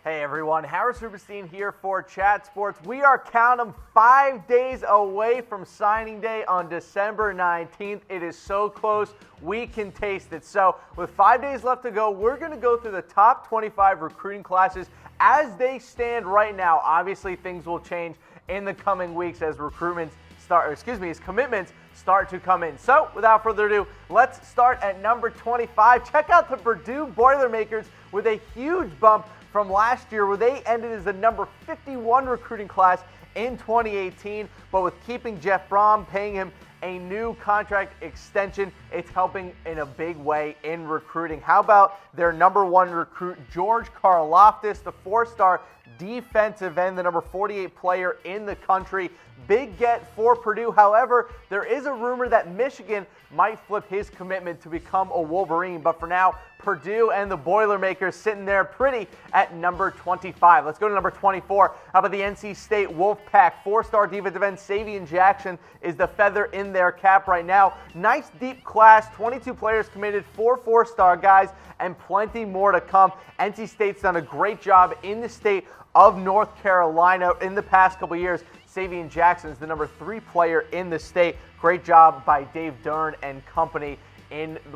Hey everyone, Harris Rubenstein here for Chat Sports. We are counting 5 days away from signing day on December 19th. It is so close, we can taste it. So with 5 days left to go, we're going to go through the top 25 recruiting classes as they stand right now. Obviously, things will change in the coming weeks as as commitments start to come in. So without further ado, let's start at number 25. Check out the Purdue Boilermakers with a huge bump from last year, where they ended as the number 51 recruiting class in 2018. But with keeping Jeff Brom, paying him a new contract extension, it's helping in a big way in recruiting. How about their number one recruit, George Karlaftis, the 4-star defensive end, the number 48 player in the country. Big get for Purdue. However, there is a rumor that Michigan might flip his commitment to become a Wolverine. But for now, Purdue and the Boilermakers sitting there pretty at number 25. Let's go to number 24. How about the NC State Wolfpack? 4-star defensive end Savion Jackson is the feather in their cap right now. Nice deep class, 22 players committed, 4 4-star guys, and plenty more to come. NC State's done a great job in the state of North Carolina in the past couple years. Savion Jackson is the number 3 player in the state. Great job by Dave Dern and company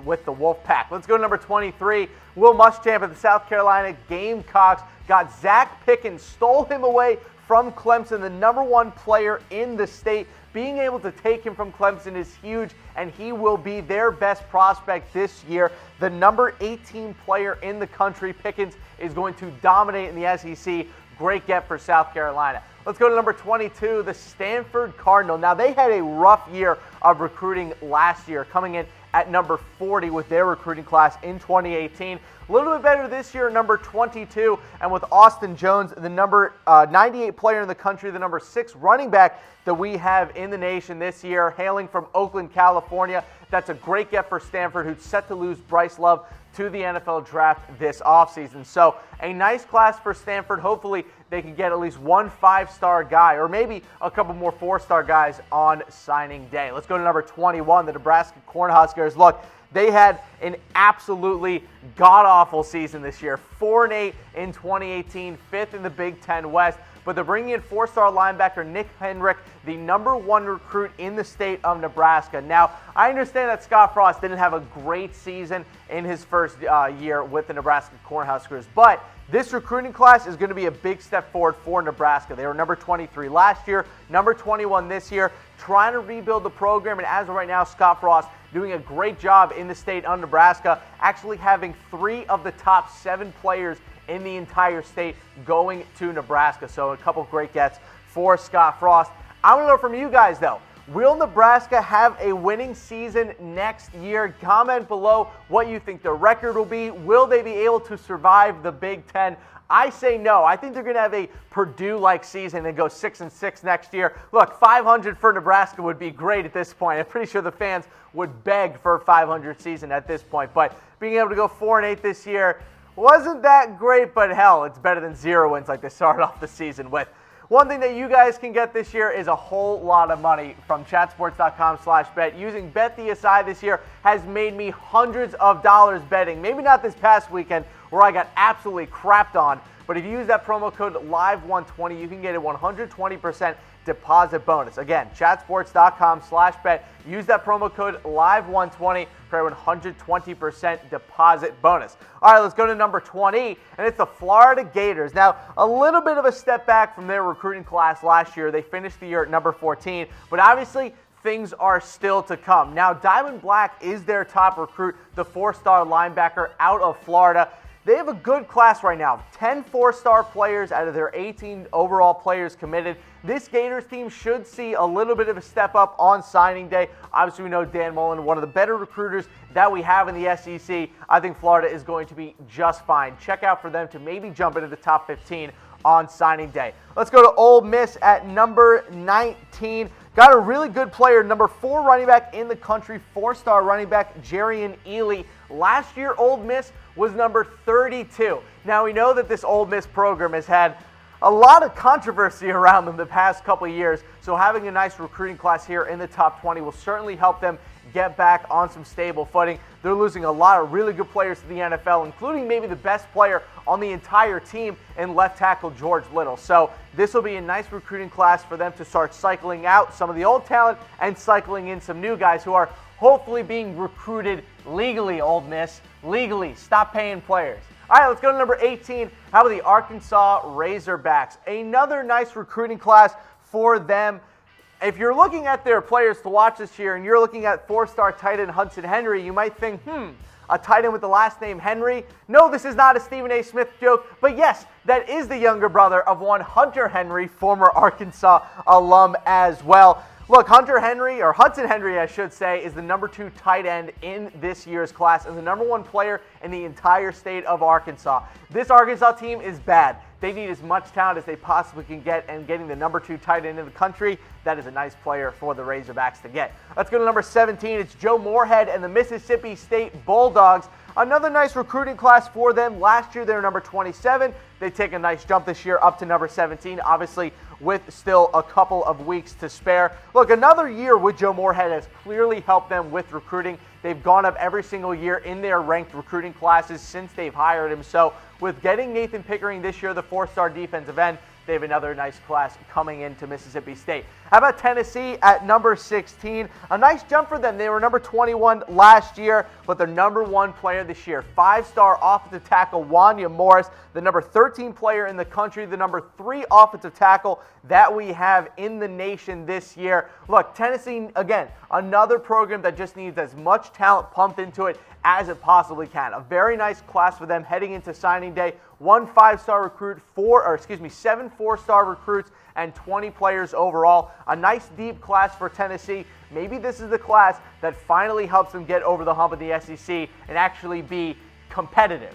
with the Wolfpack. Let's go to number 23. Will Muschamp of the South Carolina Gamecocks got Zach Pickens, stole him away from Clemson, the number 1 player in the state. Being able to take him from Clemson is huge, and he will be their best prospect this year. The number 18 player in the country, Pickens, is going to dominate in the SEC. Great get for South Carolina. Let's go to number 22, the Stanford Cardinal. Now, they had a rough year of recruiting last year, coming in at number 40 with their recruiting class in 2018. A little bit better this year, number 22, and with Austin Jones, the number 98 player in the country, the number 6 running back that we have in the nation this year, hailing from Oakland, California. That's a great get for Stanford, who's set to lose Bryce Love to the NFL draft this offseason. So a nice class for Stanford. Hopefully they can get at least 1 5-star guy, or maybe a couple more 4-star guys on signing day. Let's go to number 21, the Nebraska Cornhuskers. Look, they had an absolutely god-awful season this year. 4-8 in 2018, 5th in the Big Ten West. But they're bringing in 4-star linebacker Nick Henrich, the number 1 recruit in the state of Nebraska. Now, I understand that Scott Frost didn't have a great season in his first year with the Nebraska Cornhuskers, but this recruiting class is going to be a big step forward for Nebraska. They were number 23 last year, number 21 this year, trying to rebuild the program. And as of right now, Scott Frost doing a great job in the state of Nebraska, actually having 3 of the top 7 players in the entire state going to Nebraska. So a couple great gets for Scott Frost. I want to know from you guys, though. Will Nebraska have a winning season next year? Comment below what you think the record will be. Will they be able to survive the Big Ten? I say no. I think they're going to have a Purdue-like season and go 6-6 next year. Look, 500 for Nebraska would be great at this point. I'm pretty sure the fans would beg for a 500 season at this point. But being able to go 4-8 this year wasn't that great, but hell, it's better than 0 wins like they started off the season with. One thing that you guys can get this year is a whole lot of money from chatsports.com/bet. Using BetDSI this year has made me hundreds of dollars betting. Maybe not this past weekend where I got absolutely crapped on, but if you use that promo code LIVE120, you can get a 120% deposit bonus. Again, chatsports.com/bet. Use that promo code LIVE120 for a 120% deposit bonus. All right, let's go to number 20, and it's the Florida Gators. Now, a little bit of a step back from their recruiting class last year. They finished the year at number 14, but obviously things are still to come. Now, Diamond Black is their top recruit, the 4-star linebacker out of Florida. They have a good class right now. 10 4-star players out of their 18 overall players committed. This Gators team should see a little bit of a step up on signing day. Obviously, we know Dan Mullen, one of the better recruiters that we have in the SEC. I think Florida is going to be just fine. Check out for them to maybe jump into the top 15 on signing day. Let's go to Ole Miss at number 19. Got a really good player, number 4 running back in the country, 4-star running back Jarian Ely. Last year, Ole Miss was number 32. Now, we know that this Ole Miss program has had a lot of controversy around them the past couple of years, so having a nice recruiting class here in the top 20 will certainly help them get back on some stable footing. They're losing a lot of really good players to the NFL, including maybe the best player on the entire team in left tackle George Little. So this will be a nice recruiting class for them to start cycling out some of the old talent and cycling in some new guys who are hopefully being recruited legally, Ole Miss. Legally. Stop paying players. All right, let's go to number 18. How about the Arkansas Razorbacks? Another nice recruiting class for them. If you're looking at their players to watch this year and you're looking at four-star tight end Hudson Henry, you might think, a tight end with the last name Henry? No, this is not a Stephen A. Smith joke, but yes, that is the younger brother of one Hunter Henry, former Arkansas alum as well. Look, Hudson Henry, I should say, is the number 2 tight end in this year's class and the number 1 player in the entire state of Arkansas. This Arkansas team is bad. They need as much talent as they possibly can get, and getting the number 2 tight end in the country, that is a nice player for the Razorbacks to get. Let's go to number 17. It's Joe Moorhead and the Mississippi State Bulldogs. Another nice recruiting class for them. Last year, they were number 27. They take a nice jump this year up to number 17, obviously with still a couple of weeks to spare. Look, another year with Joe Moorhead has clearly helped them with recruiting. They've gone up every single year in their ranked recruiting classes since they've hired him. So with getting Nathan Pickering this year, the 4-star defensive end, they have another nice class coming into Mississippi State. How about Tennessee at number 16? A nice jump for them. They were number 21 last year, but their number 1 player this year, 5-star offensive tackle Wanya Morris, the number 13 player in the country, the number 3 offensive tackle that we have in the nation this year. Look, Tennessee, again, another program that just needs as much talent pumped into it as it possibly can. A very nice class for them heading into signing day. 1 5-star recruit, 7 4-star recruits, and 20 players overall. A nice deep class for Tennessee. Maybe this is the class that finally helps them get over the hump of the SEC and actually be competitive.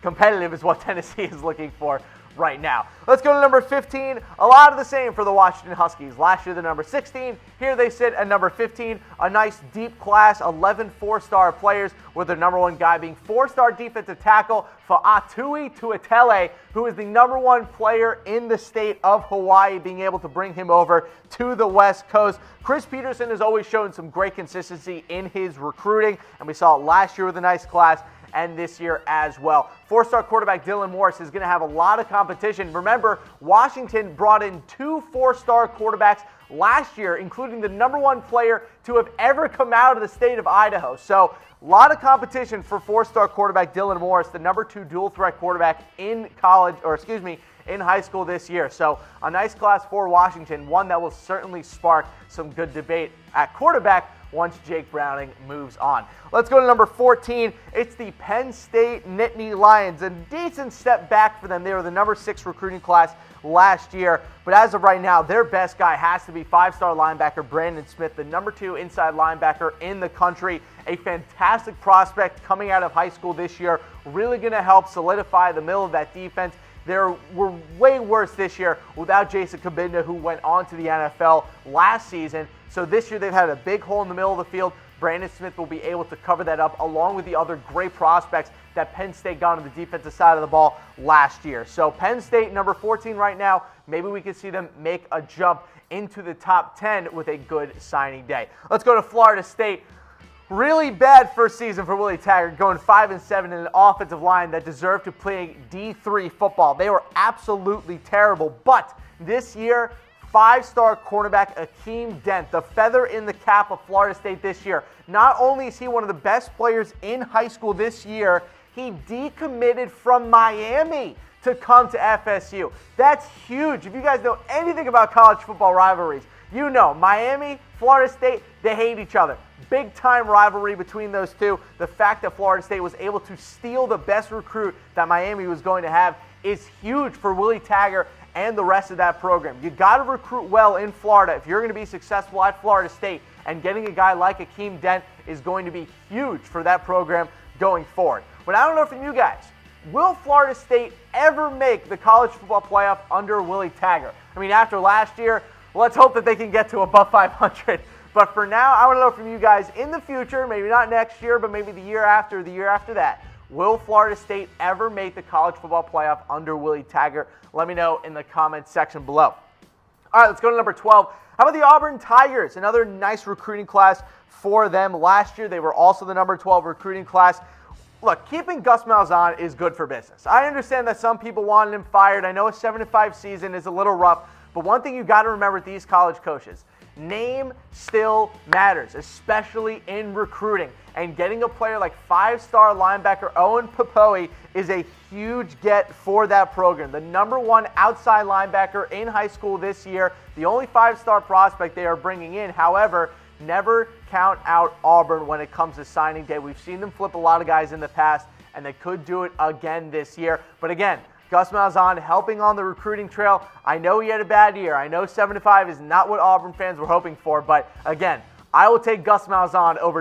Competitive is what Tennessee is looking for right now. Let's go to number 15. A lot of the same for the Washington Huskies. Last year, the number 16. Here they sit at number 15. A nice deep class, 11 4-star players, with their number 1 guy being 4-star defensive tackle Fa'atui Tuatele, who is the number 1 player in the state of Hawaii, being able to bring him over to the West Coast. Chris Peterson has always shown some great consistency in his recruiting, and we saw it last year with a nice class, and this year as well. 4-star quarterback Dylan Morris is going to have a lot of competition. Remember, Washington brought in 2 4-star quarterbacks last year, including the number 1 player to have ever come out of the state of Idaho. So a lot of competition for 4-star quarterback Dylan Morris, the number 2 dual threat quarterback in in high school this year. So a nice class for Washington, one that will certainly spark some good debate at quarterback once Jake Browning moves on. Let's go to number 14. It's the Penn State Nittany Lions. A decent step back for them. They were the number 6 recruiting class last year. But as of right now, their best guy has to be 5-star linebacker Brandon Smith, the number 2 inside linebacker in the country. A fantastic prospect coming out of high school this year. Really going to help solidify the middle of that defense. They were way worse this year without Jason Cabinda, who went on to the NFL last season. So this year they've had a big hole in the middle of the field. Brandon Smith will be able to cover that up along with the other great prospects that Penn State got on the defensive side of the ball last year. So Penn State, number 14 right now, maybe we can see them make a jump into the top 10 with a good signing day. Let's go to Florida State. Really bad first season for Willie Taggart, going 5-7 in an offensive line that deserved to play D3 football. They were absolutely terrible, but this year, 5-star cornerback Akeem Dent, the feather in the cap of Florida State this year. Not only is he one of the best players in high school this year, he decommitted from Miami to come to FSU. That's huge. If you guys know anything about college football rivalries, you know Miami, Florida State, they hate each other. Big time rivalry between those two. The fact that Florida State was able to steal the best recruit that Miami was going to have is huge for Willie Taggart and the rest of that program. You got to recruit well in Florida if you're going to be successful at Florida State, and getting a guy like Akeem Dent is going to be huge for that program going forward. But I don't know from you guys, will Florida State ever make the college football playoff under Willie Taggart? I mean, after last year, let's hope that they can get to above 500. But for now, I want to know from you guys in the future, maybe not next year, but maybe the year after that, will Florida State ever make the college football playoff under Willie Taggart? Let me know in the comments section below. All right, let's go to number 12. How about the Auburn Tigers? Another nice recruiting class for them. Last year, they were also the number 12 recruiting class. Look, keeping Gus Malzahn is good for business. I understand that some people wanted him fired. I know a 7-5 season is a little rough, but one thing you got to remember with these college coaches, name still matters, especially in recruiting. And getting a player like 5-star linebacker Owen Popoe is a huge get for that program. The number 1 outside linebacker in high school this year, the only 5-star prospect they are bringing in. However, never count out Auburn when it comes to signing day. We've seen them flip a lot of guys in the past, and they could do it again this year. But again, Gus Malzahn helping on the recruiting trail. I know he had a bad year. I know 7-5 is not what Auburn fans were hoping for, but again, I will take Gus Malzahn over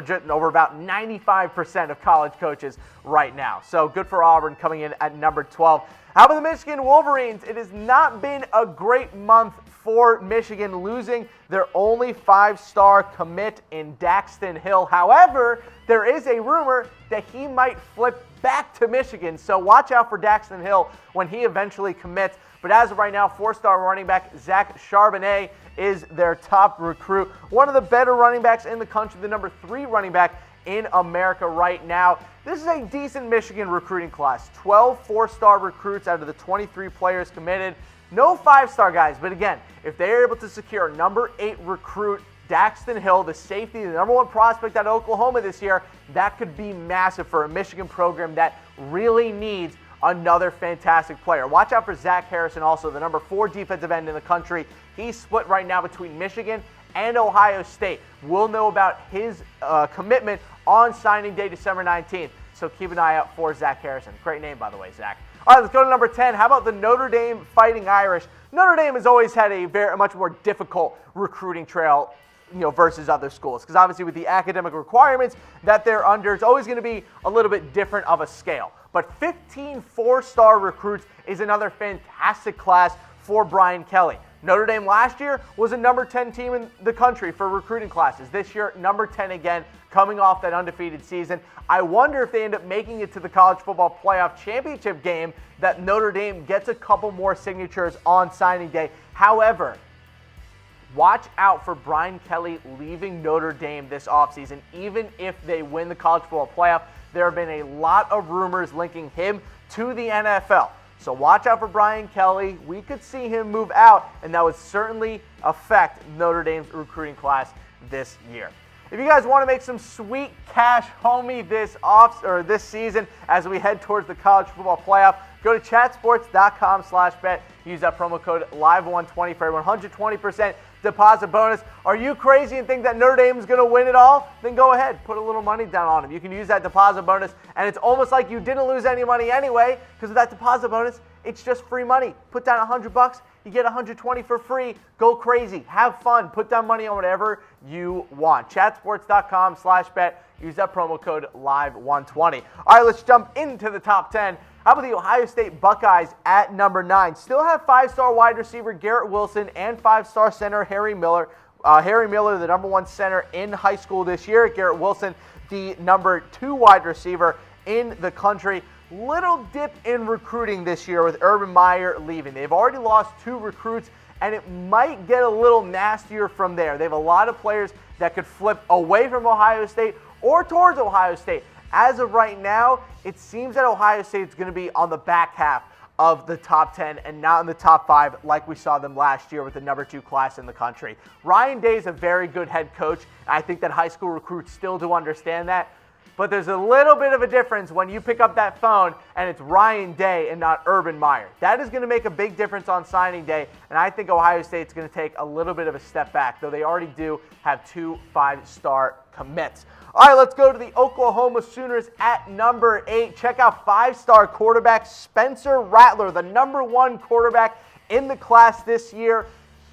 about 95% of college coaches right now. So good for Auburn coming in at number 12. How about the Michigan Wolverines? It has not been a great month for Michigan, losing their only 5-star commit in Daxton Hill. However, there is a rumor that he might flip back to Michigan, so watch out for Daxton Hill when he eventually commits. But as of right now, 4-star running back Zach Charbonnet is their top recruit. One of the better running backs in the country, the number 3 running back in America right now. This is a decent Michigan recruiting class. 12 4-star recruits out of the 23 players committed. No 5-star guys, but again, if they are able to secure number 8 recruit Daxton Hill, the safety, the number 1 prospect out of Oklahoma this year, that could be massive for a Michigan program that really needs another fantastic player. Watch out for Zach Harrison, also the number 4 defensive end in the country. He's split right now between Michigan and Ohio State. We'll know about his commitment on signing day, December 19th. So keep an eye out for Zach Harrison. Great name, by the way, Zach. All right, let's go to number 10. How about the Notre Dame Fighting Irish? Notre Dame has always had a much more difficult recruiting trail, versus other schools, because obviously with the academic requirements that they're under, it's always going to be a little bit different of a scale. But 15 4-star recruits is another fantastic class for Brian Kelly. Notre Dame last year was a number 10 team in the country for recruiting classes. This year, number 10 again, coming off that undefeated season. I wonder if they end up making it to the college football playoff championship game, that Notre Dame gets a couple more signatures on signing day. However, watch out for Brian Kelly leaving Notre Dame this offseason. Even if they win the college football playoff, there have been a lot of rumors linking him to the NFL. So watch out for Brian Kelly. We could see him move out, and that would certainly affect Notre Dame's recruiting class this year. If you guys want to make some sweet cash, homie, this season as we head towards the college football playoff, go to chatsports.com/bet. Use that promo code LIVE120 for a 120% deposit bonus. Are you crazy and think that Notre Dame is going to win it all? Then go ahead, put a little money down on them. You can use that deposit bonus, and it's almost like you didn't lose any money anyway, because of that deposit bonus, it's just free money. Put down $100, you get $120 for free. Go crazy, have fun, put down money on whatever you want. Chatsports.com/bet. Use that promo code LIVE120. All right, let's jump into the top 10. How about the Ohio State Buckeyes at number 9? Still have 5-star wide receiver Garrett Wilson and 5-star center Harry Miller. Harry Miller, the number 1 center in high school this year. Garrett Wilson, the number 2 wide receiver in the country. Little dip in recruiting this year with Urban Meyer leaving. They've already lost 2 recruits, and it might get a little nastier from there. They have a lot of players that could flip away from Ohio State or towards Ohio State. As of right now, it seems that Ohio State is going to be on the back half of the top 10 and not in the top 5 like we saw them last year with the number 2 class in the country. Ryan Day is a very good head coach. I think that high school recruits still do understand that. But there's a little bit of a difference when you pick up that phone and it's Ryan Day and not Urban Meyer. That is going to make a big difference on signing day, and I think Ohio State's going to take a little bit of a step back, though they already do have 2 5-star commits. All right, let's go to the Oklahoma Sooners at number 8. Check out 5-star quarterback Spencer Rattler, the number 1 quarterback in the class this year.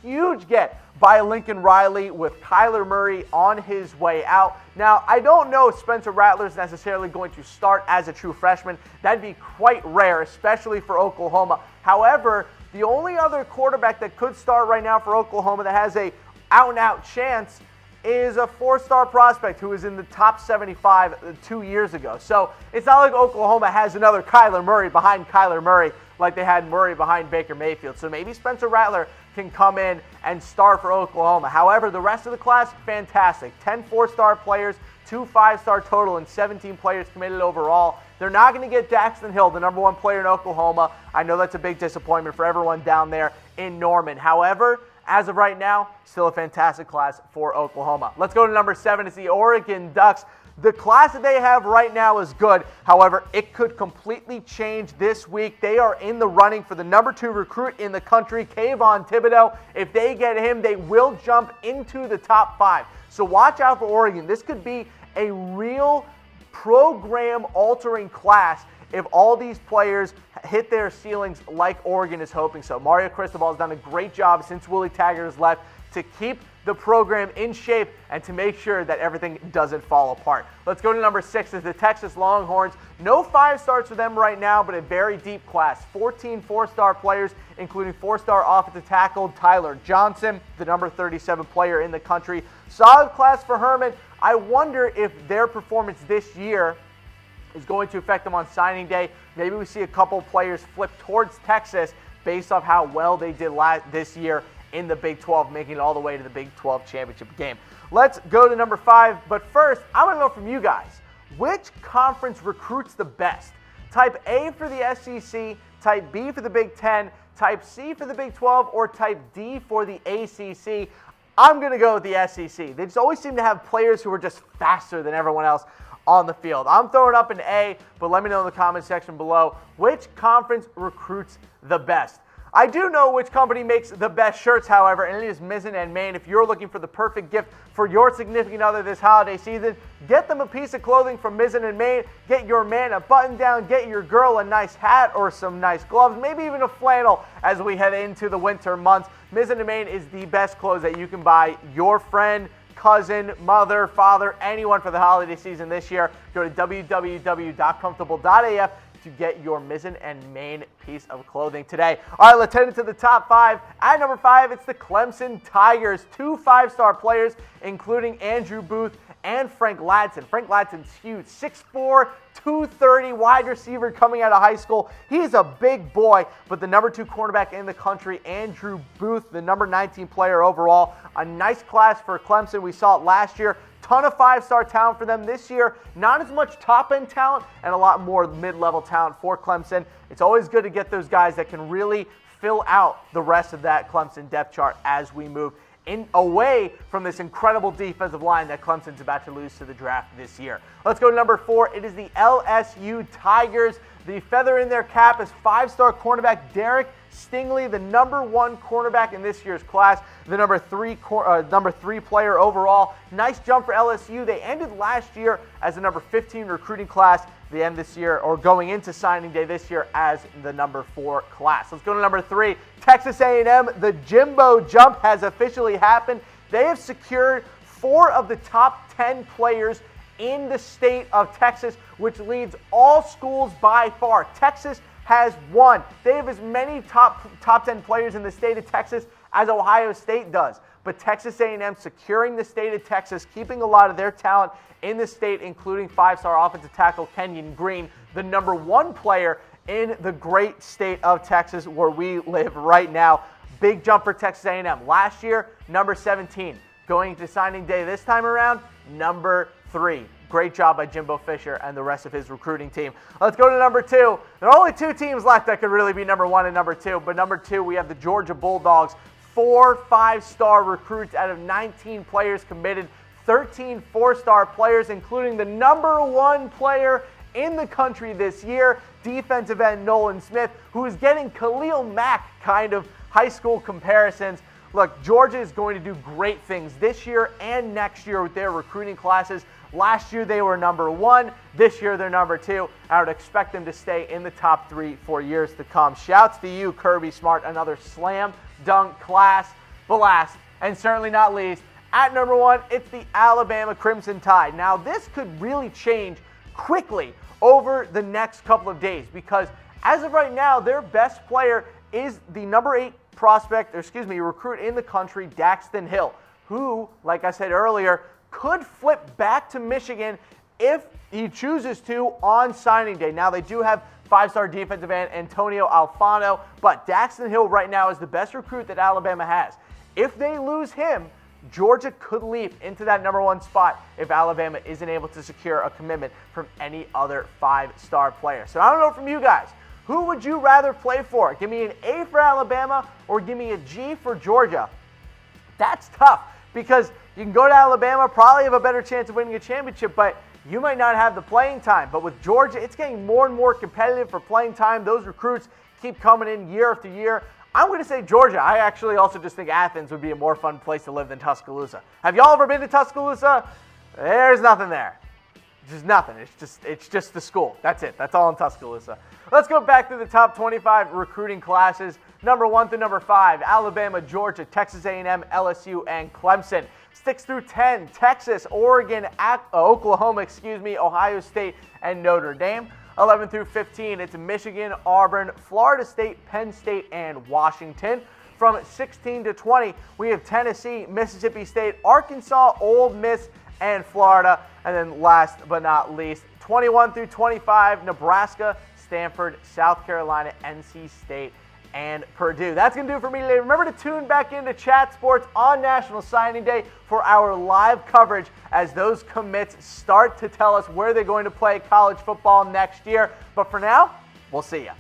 Huge get by Lincoln Riley with Kyler Murray on his way out. Now, I don't know if Spencer Rattler is necessarily going to start as a true freshman. That'd be quite rare, especially for Oklahoma. However, the only other quarterback that could start right now for Oklahoma that has a out-and-out chance is a 4-star prospect who was in the top 75 2 years ago. So it's not like Oklahoma has another Kyler Murray behind Kyler Murray like they had Murray behind Baker Mayfield. So maybe Spencer Rattler can come in and start for Oklahoma. However, the rest of the class, fantastic. 10 4-star players, 2 5-star total, and 17 players committed overall. They're not going to get Daxton Hill, the number 1 player in Oklahoma. I know that's a big disappointment for everyone down there in Norman. However, as of right now, still a fantastic class for Oklahoma. Let's go to number 7. It's the Oregon Ducks. The class that they have right now is good. However, it could completely change this week. They are in the running for the number 2 recruit in the country, Kayvon Thibodeau. If they get him, they will jump into the top 5. So watch out for Oregon. This could be a real program-altering class if all these players hit their ceilings like Oregon is hoping so. Mario Cristobal has done a great job since Willie Taggart has left to keep the program in shape and to make sure that everything doesn't fall apart. Let's go to number 6 is the Texas Longhorns. No 5-stars for them right now, but a very deep class. 14 4-star players, including 4-star offensive tackle Tyler Johnson, the number 37 player in the country. Solid class for Herman. I wonder if their performance this year is going to affect them on signing day. Maybe we see a couple players flip towards Texas based off how well they did this year in the Big 12, making it all the way to the Big 12 championship game. Let's go to number 5, but first, I want to know from you guys, which conference recruits the best? Type A for the SEC, Type B for the Big 10, Type C for the Big 12, or Type D for the ACC? I'm going to go with the SEC. They just always seem to have players who are just faster than everyone else on the field. I'm throwing up an A, but let me know in the comment section below which conference recruits the best. I do know which company makes the best shirts, however, and it is Mizzen and Main. If you're looking for the perfect gift for your significant other this holiday season, get them a piece of clothing from Mizzen and Main. Get your man a button-down, get your girl a nice hat or some nice gloves, maybe even a flannel as we head into the winter months. Mizzen and Main is the best clothes that you can buy your friend, cousin, mother, father, anyone for the holiday season this year. Go to www.comfortable.af to get your Mizzen and Main piece of clothing today. All right, let's head into the top 5. At number 5, it's the Clemson Tigers. 2 5-star players, including Andrew Booth and Frank Ladson. Frank Ladson's huge, 6'4", 230 wide receiver coming out of high school. He's a big boy, but the number 2 cornerback in the country, Andrew Booth, the number 19 player overall. A nice class for Clemson. We saw it last year. Ton of 5-star talent for them this year. Not as much top-end talent and a lot more mid-level talent for Clemson. It's always good to get those guys that can really fill out the rest of that Clemson depth chart as we move away from this incredible defensive line that Clemson's about to lose to the draft this year. Let's go to number 4. It is the LSU Tigers. The feather in their cap is 5-star cornerback Derek Stingley, the number 1 cornerback in this year's class, the number 3 player overall. Nice jump for LSU. They ended last year as the number 15 recruiting class. They end this year, or going into signing day this year, as the number 4 class. Let's go to number 3. Texas A&M. The Jimbo jump has officially happened. They have secured 4 of the top 10 players in the state of Texas, which leads all schools by far. Texas has won. They have as many top 10 players in the state of Texas as Ohio State does. But Texas A&M securing the state of Texas, keeping a lot of their talent in the state, including 5-star offensive tackle Kenyon Green, the number 1 player in the great state of Texas where we live right now. Big jump for Texas A&M. Last year, number 17. Going to signing day this time around, number 3. Great job by Jimbo Fisher and the rest of his recruiting team. Let's go to number 2. There are only 2 teams left that could really be number 1 and number 2. But number 2, we have the Georgia Bulldogs. 4 5-star recruits out of 19 players committed. 13 4-star players, including the number 1 player in the country this year, defensive end Nolan Smith, who is getting Khalil Mack kind of high school comparisons. Look, Georgia is going to do great things this year and next year with their recruiting classes. Last year they were number 1. This year they're number 2. I would expect them to stay in the top 3 for years to come. Shouts to you, Kirby Smart, another slam dunk class. But last, and certainly not least, at number 1, it's the Alabama Crimson Tide. Now this could really change quickly over the next couple of days because as of right now, their best player is the number 8 recruit in the country, Daxton Hill, who, like I said earlier, could flip back to Michigan if he chooses to on signing day. Now, they do have five-star defensive end Antonio Alfano, but Daxton Hill right now is the best recruit that Alabama has. If they lose him, Georgia could leap into that number one spot if Alabama isn't able to secure a commitment from any other five-star player. So I don't know from you guys, who would you rather play for? Give me an A for Alabama or give me a G for Georgia? That's tough because you can go to Alabama, probably have a better chance of winning a championship, but you might not have the playing time. But with Georgia, it's getting more and more competitive for playing time. Those recruits keep coming in year after year. I'm going to say Georgia. I actually also just think Athens would be a more fun place to live than Tuscaloosa. Have y'all ever been to Tuscaloosa? There's nothing there. Just nothing. It's just the school. That's it. That's all in Tuscaloosa. Let's go back to the top 25 recruiting classes. Number 1 through number 5, Alabama, Georgia, Texas A&M, LSU, and Clemson. 6 through 10, Texas, Oregon, Oklahoma, Ohio State, and Notre Dame. 11 through 15, it's Michigan, Auburn, Florida State, Penn State, and Washington. From 16 to 20, we have Tennessee, Mississippi State, Arkansas, Ole Miss, and Florida. And then last but not least, 21 through 25, Nebraska, Stanford, South Carolina, NC State, and Purdue. That's going to do it for me today. Remember to tune back into Chat Sports on National Signing Day for our live coverage as those commits start to tell us where they're going to play college football next year. But for now, we'll see ya.